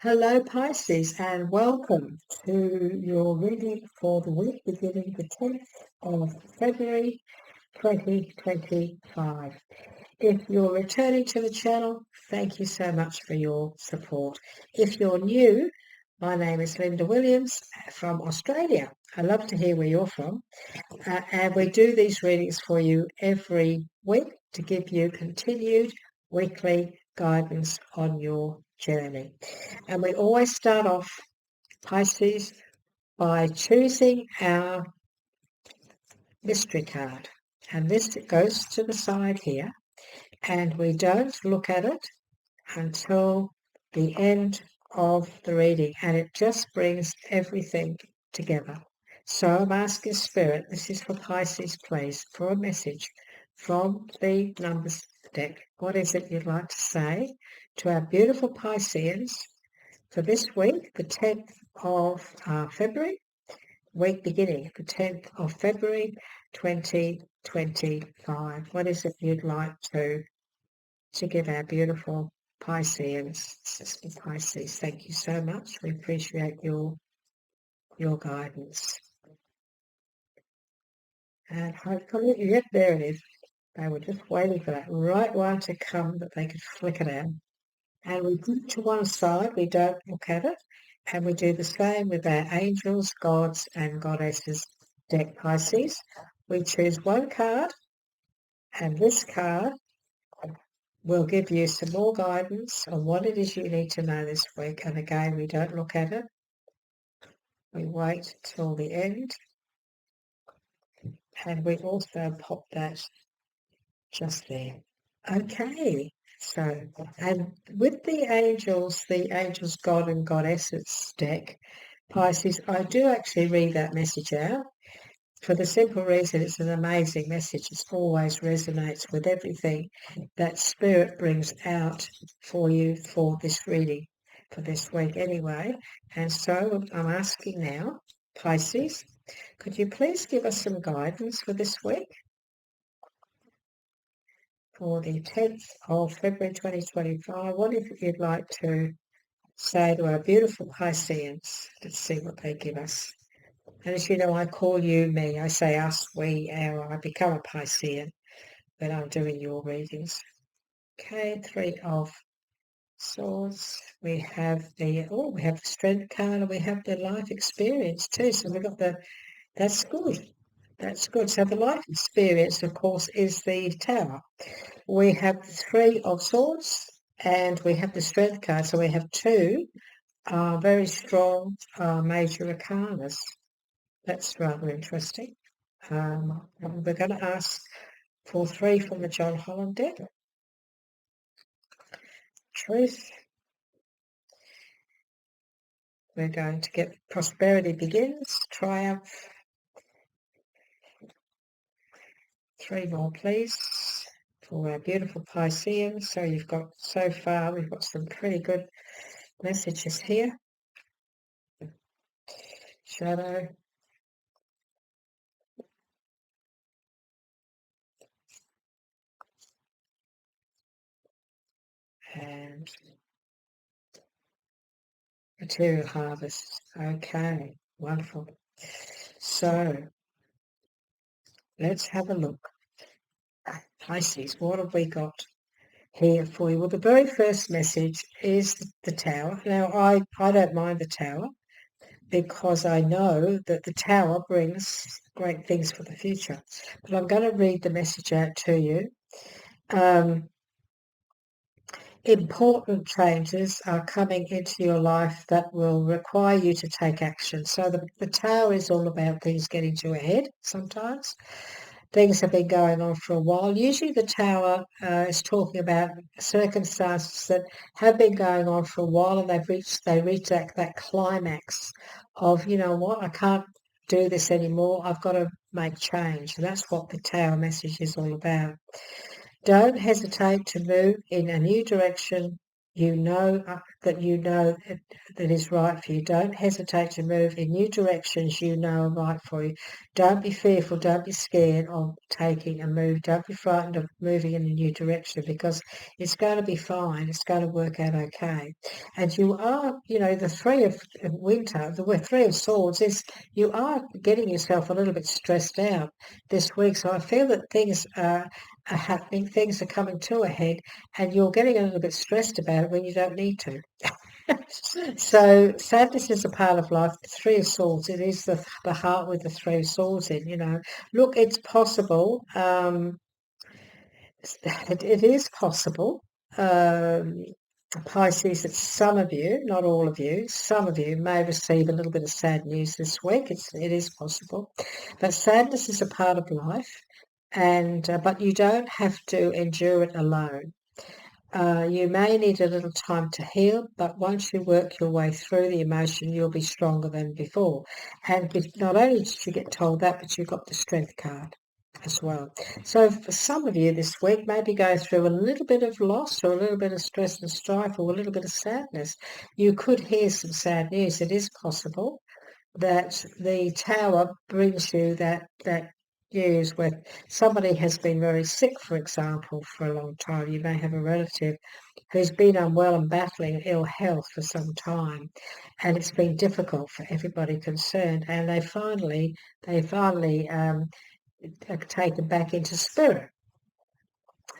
Hello, Pisces, and welcome to your reading for the week beginning the 10th of February 2025. If you're returning to the channel, thank you so much for your support. If you're new, my name is Linda Williams from Australia. I love to hear where you're from. And we do these readings for you every week to give you continued weekly guidance on your journey. And we always start off, Pisces, by choosing our mystery card. And this goes to the side here, and we don't look at it until the end of the reading, and it just brings everything together. So I'm asking Spirit, this is for Pisces, please, for a message from the numbers deck. What is it you'd like to say to our beautiful Pisceans for this week, the 10th of February, week beginning, the 10th of February 2025. What is it you'd like to give our beautiful Pisceans, Sister Pisces? Thank you so much. We appreciate your guidance. And hopefully, yep, there it is. They were just waiting for that right one to come that they could flick it out. And we put it to one side, we don't look at it. And we do the same with our angels, gods, and goddesses deck, Pisces. We choose one card, and this card will give you some more guidance on what it is you need to know this week. And again, we don't look at it. We wait till the end. And we also pop that just there. Okay. So, and with the angels, God and goddesses deck, Pisces, I do actually read that message out for the simple reason it's an amazing message. It always resonates with everything that Spirit brings out for you for this reading, for this week anyway. And so I'm asking now, Pisces, could you please give us some guidance for this week? For the 10th of February 2025, what if you'd like to say to our beautiful Pisceans? Let's see what they give us. And as you know, I call you me. I say us, we, our. I become a Piscean when I'm doing your readings. Okay, 3 of Swords. We have the Strength card, and we have the life experience too. So we've got that's good. That's good. So the life experience, of course, is the Tower. We have the 3 of Swords, and we have the Strength card. So we have 2 very strong major arcanas. That's rather interesting. We're going to ask for 3 from the John Holland deck. Truth. We're going to get Prosperity Begins, Triumph. 3 more, please, for our beautiful Pisceans. So you've got, so far, we've got some pretty good messages here. Shadow. And Material Harvest. Okay, wonderful. So let's have a look. Pisces, what have we got here for you? Well, the very first message is the Tower. Now, I don't mind the Tower because I know that the Tower brings great things for the future. But I'm going to read the message out to you. Important changes are coming into your life that will require you to take action. So the Tower is all about things getting to a head sometimes. Things have been going on for a while. Usually the Tower is talking about circumstances that have been going on for a while, and they reach that climax of, you know what, I can't do this anymore. I've got to make change. And that's what the Tower message is all about. Don't hesitate to move in a new direction You know that is right for you. Don't hesitate to move in new directions you know are right for you. Don't be fearful. Don't be scared of taking a move. Don't be frightened of moving in a new direction, because it's going to be fine. It's going to work out okay. And you are, the Three of Winter, the Three of Swords is, you are getting yourself a little bit stressed out this week. So I feel that things are happening, things are coming to a head, and you're getting a little bit stressed about it when you don't need to. So sadness is a part of life. The Three of Swords, it is the heart with the Three of Swords in. Look, it's possible. It is possible. Pisces, that some of you, not all of you, some of you may receive a little bit of sad news this week. It is possible. But sadness is a part of life, and but you don't have to endure it alone. You may need a little time to heal, but once you work your way through the emotion, you'll be stronger than before. And not only did you get told that, but you got the Strength card as well. So for some of you this week, maybe go through a little bit of loss, or a little bit of stress and strife, or a little bit of sadness. You could hear some sad news. It is possible that the Tower brings you that news where somebody has been very sick, for example, for a long time. You may have a relative who's been unwell and battling ill health for some time, and it's been difficult for everybody concerned. And they finally are taken back into spirit,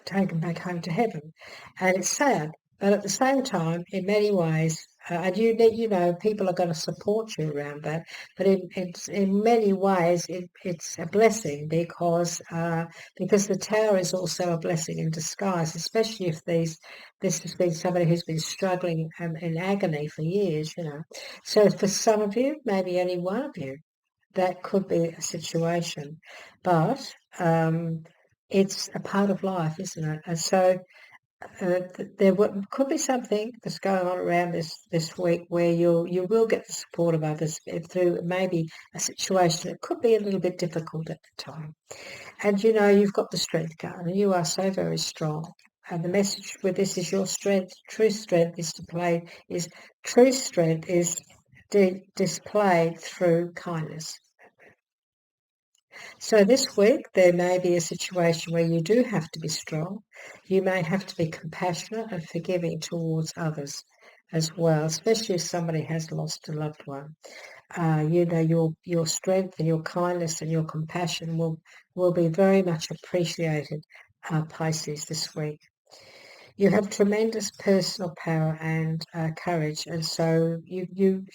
taken back home to heaven, and it's sad. But at the same time, in many ways, and people are going to support you around that. But in many ways, it's a blessing, because the Tower is also a blessing in disguise, especially if this has been somebody who's been struggling in agony for years. So for some of you, maybe any one of you, that could be a situation, but it's a part of life, isn't it? And so there could be something that's going on around this week where you will get the support of others through maybe a situation that could be a little bit difficult at the time. And you've got the Strength card, and you are so very strong. And the message with this is your strength. True strength is displayed through kindness. So this week, there may be a situation where you do have to be strong. You may have to be compassionate and forgiving towards others as well, especially if somebody has lost a loved one. Your strength and your kindness and your compassion will be very much appreciated, Pisces, this week. You have tremendous personal power and courage, and so you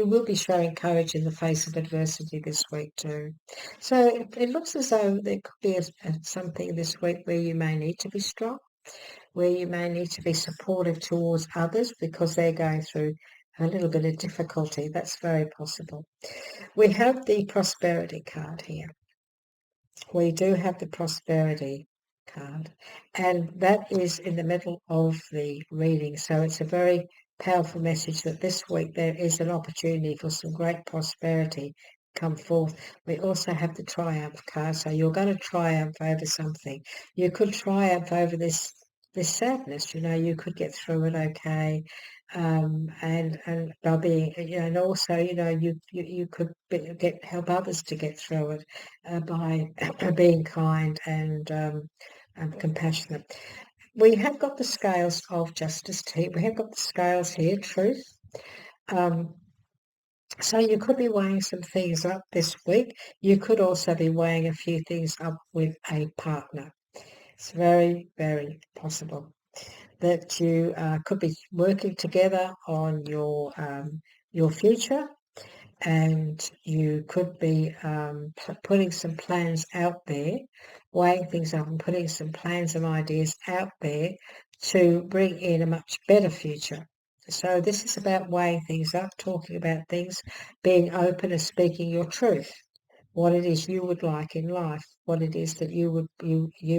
will be showing courage in the face of adversity this week too. So it looks as though there could be something this week where you may need to be strong, where you may need to be supportive towards others because they're going through a little bit of difficulty. That's very possible. We have the Prosperity card here. We do have the Prosperity card, and that is in the middle of the reading. So it's a very powerful message that this week there is an opportunity for some great prosperity come forth. We also have the Triumph card, so you're going to triumph over something. You could triumph over this sadness. You could get through it okay. And by being, and also, you could help others to get through it by being kind and compassionate. We have got the scales of justice here. We have got the scales here, truth. So you could be weighing some things up this week. You could also be weighing a few things up with a partner. It's very, very possible that you could be working together on your future, and you could be putting some plans out there, weighing things up and putting some plans and ideas out there to bring in a much better future. So this is about weighing things up, talking about things, being open and speaking your truth. What it is you would like in life, what it is that you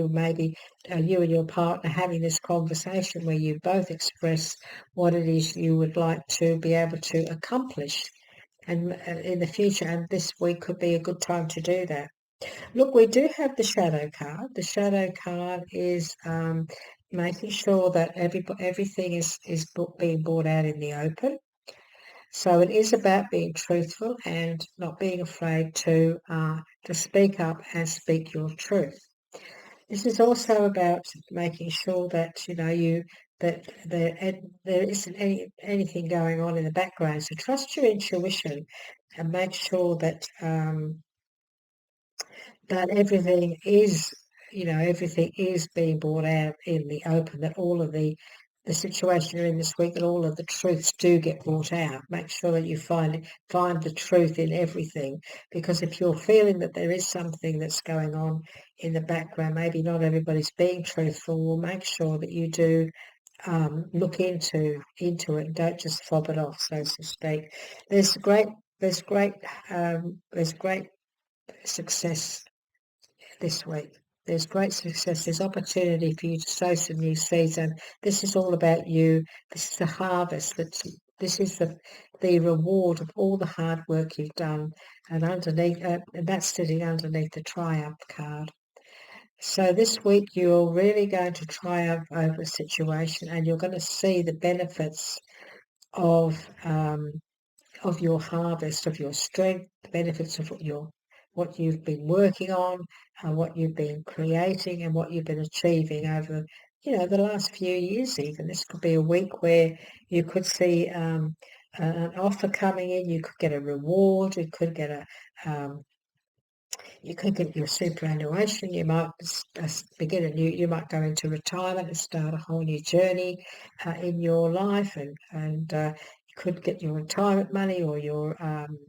maybe you and your partner having this conversation where you both express what it is you would like to be able to accomplish and in the future, and this week could be a good time to do that. Look, we do have the Shadow card. The Shadow card is making sure that everything is being brought out in the open. So it is about being truthful and not being afraid to speak up and speak your truth. This is also about making sure that that there isn't anything going on in the background. So trust your intuition and make sure that that everything is being brought out in the open. That all of the situation you're in this week, that all of the truths do get brought out. Make sure that you find the truth in everything, because if you're feeling that there is something that's going on in the background, maybe not everybody's being truthful, well, make sure that you do look into it. Don't just fob it off, so to speak. There's great success this week. There's great success. There's opportunity for you to sow some new seeds, and this is all about you. This is the harvest. This is the reward of all the hard work you've done, and underneath, and that's sitting underneath the triumph card. So this week you're really going to triumph over a situation, and you're going to see the benefits of your harvest, of your strength, the benefits of what you've been working on, and what you've been creating, and what you've been achieving over, the last few years. Even this could be a week where you could see an offer coming in. You could get a reward. You could get your superannuation. You might begin you might go into retirement and start a whole new journey in your life, and you could get your retirement money, or your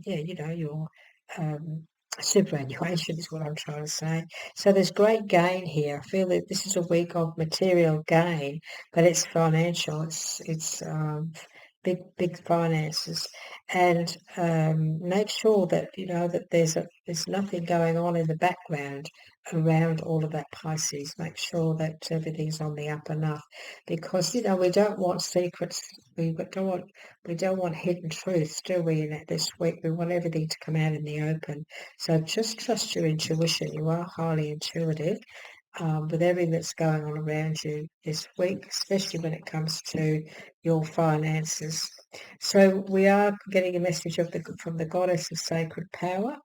your superannuation is what I'm trying to say. So there's great gain here. I feel that this is a week of material gain, but it's financial. It's big finances, and make sure that that there's nothing going on in the background around all of that, Pisces. Make sure that everything's on the up and up, because we don't want secrets. We don't want hidden truths, do we? In this week, we want everything to come out in the open. So just trust your intuition. You are highly intuitive. With everything that's going on around you this week, especially when it comes to your finances. So we are getting a message from the Goddess of Sacred Power.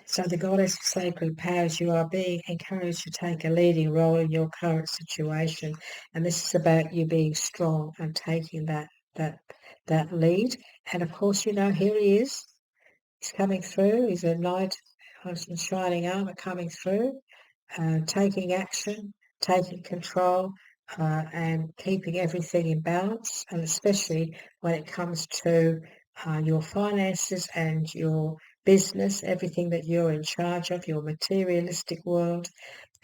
So the Goddess of Sacred Powers, you are being encouraged to take a leading role in your current situation, and this is about you being strong and taking that lead. And of course, here he is. He's coming through. He's a knight in shining armor coming through. Taking action, taking control, and keeping everything in balance, and especially when it comes to your finances and your business, everything that you're in charge of, your materialistic world,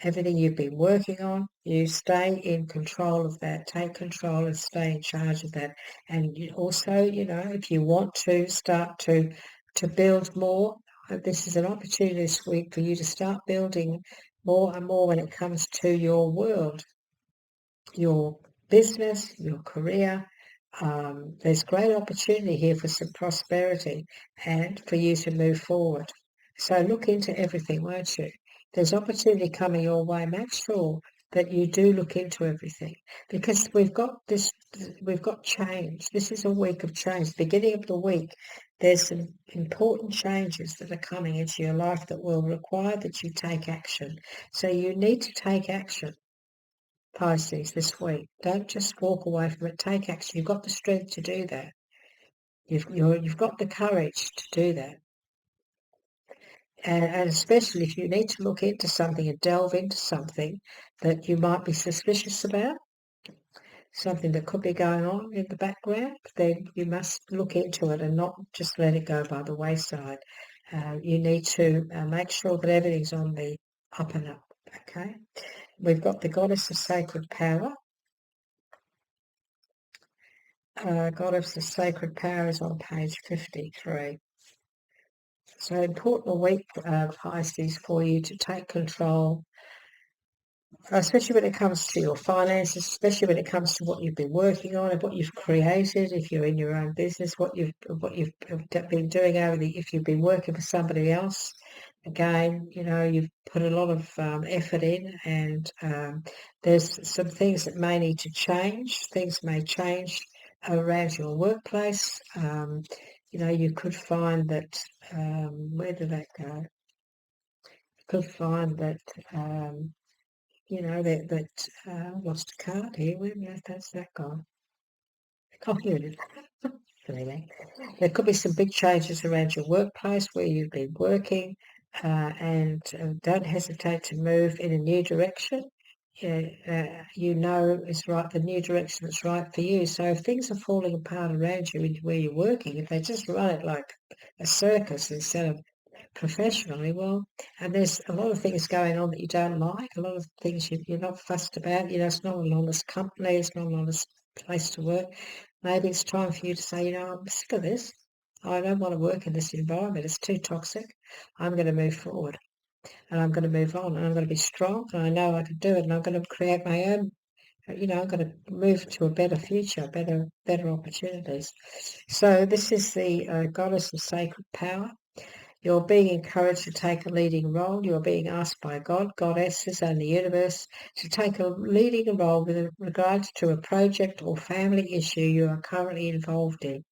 everything you've been working on, you stay in control of that. Take control and stay in charge of that. And you also, if you want to start to build more, this is an opportunity this week for you to start building more and more when it comes to your world, your business, your career. There's great opportunity here for some prosperity and for you to move forward. So look into everything, won't you? There's opportunity coming your way. Make sure that you do look into everything, because we've got change. This is a week of change. Beginning of the week, there's some important changes that are coming into your life that will require that you take action. So you need to take action, Pisces, this week. Don't just walk away from it. Take action. You've got the strength to do that. You've got the courage to do that. And especially if you need to look into something and delve into something that you might be suspicious about, something that could be going on in the background, then you must look into it and not just let it go by the wayside. You need to make sure that everything's on the up and up, okay? We've got the Goddess of Sacred Power. Goddess of Sacred Power is on page 53. So important week, Pisces, for you to take control, especially when it comes to your finances, especially when it comes to what you've been working on and what you've created. If you're in your own business, what you've been doing if you've been working for somebody else, Again, you've put a lot of effort in, and there's some things that may need to change. Things may change around your workplace. You could find that, where did that go? You could find that, lost a card here. That's that gone. Oh, here it is. Anyway, there could be some big changes around your workplace where you've been working, and don't hesitate to move in a new direction. It's right, the new direction that's right for you. So if things are falling apart around you where you're working, if they just run it like a circus instead of professionally, well, and there's a lot of things going on that you don't like, a lot of things you're not fussed about. It's not an honest company, it's not an honest place to work. Maybe it's time for you to say, I'm sick of this. I don't want to work in this environment. It's too toxic. I'm going to move forward, and I'm going to move on, and I'm going to be strong, and I know I can do it, and I'm going to create my own. I'm going to move to a better future, better opportunities. So this is the goddess of sacred power. You're being encouraged to take a leading role. You're being asked by God, goddesses, and the universe to take a leading role with regards to a project or family issue you are currently involved in.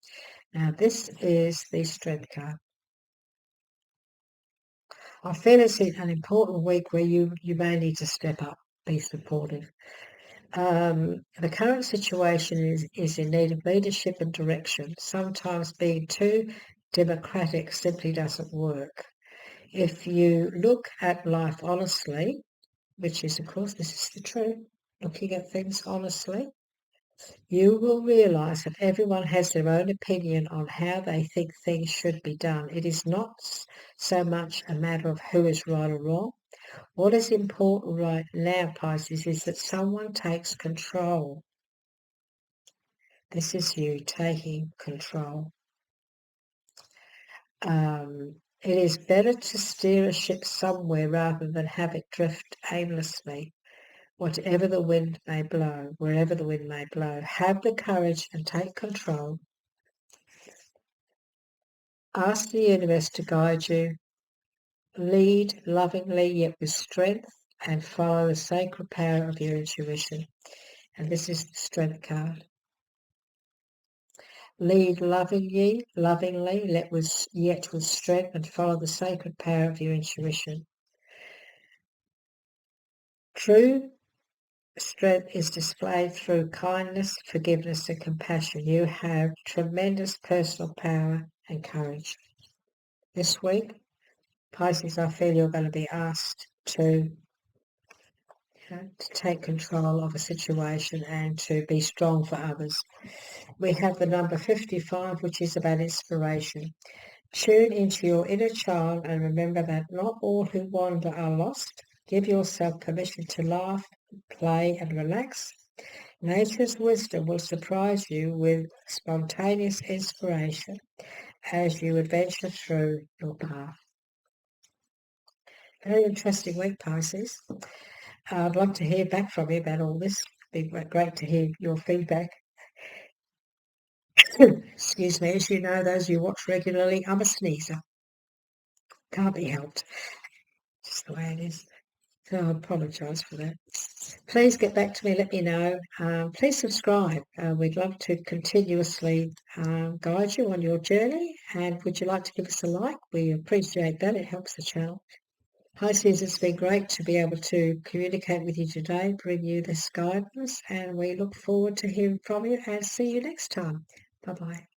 Now, this is the Strength card. I feel it's an important week where you may need to step up, be supportive. The current situation is in need of leadership and direction. Sometimes being too democratic simply doesn't work. If you look at life honestly, which is, of course, this is the truth, looking at things honestly, you will realise that everyone has their own opinion on how they think things should be done. It is not so much a matter of who is right or wrong. What is important right now, Pisces, is that someone takes control. This is you taking control. It is better to steer a ship somewhere rather than have it drift aimlessly. Whatever the wind may blow, wherever the wind may blow, have the courage and take control. Ask the universe to guide you. Lead lovingly yet with strength, and follow the sacred power of your intuition. And this is the Strength card. Lead lovingly, yet with strength, and follow the sacred power of your intuition. True strength is displayed through kindness, forgiveness, and compassion. You have tremendous personal power and courage. This week, Pisces, I feel you're going to be asked to take control of a situation and to be strong for others. We have the number 55, which is about inspiration. Tune into your inner child and remember that not all who wander are lost. Give yourself permission to laugh, play, and relax. Nature's wisdom will surprise you with spontaneous inspiration as you adventure through your path. Very interesting week, Pisces. I'd love to hear back from you about all this. It'd be great to hear your feedback. Excuse me, as you know, those who watch regularly, I'm a sneezer. Can't be helped. Just the way it is. So I apologise for that. Please get back to me, let me know. Please subscribe. We'd love to continuously guide you on your journey. And would you like to give us a like? We appreciate that. It helps the channel. Pisces, it's been great to be able to communicate with you today, bring you this guidance, and we look forward to hearing from you and see you next time. Bye-bye.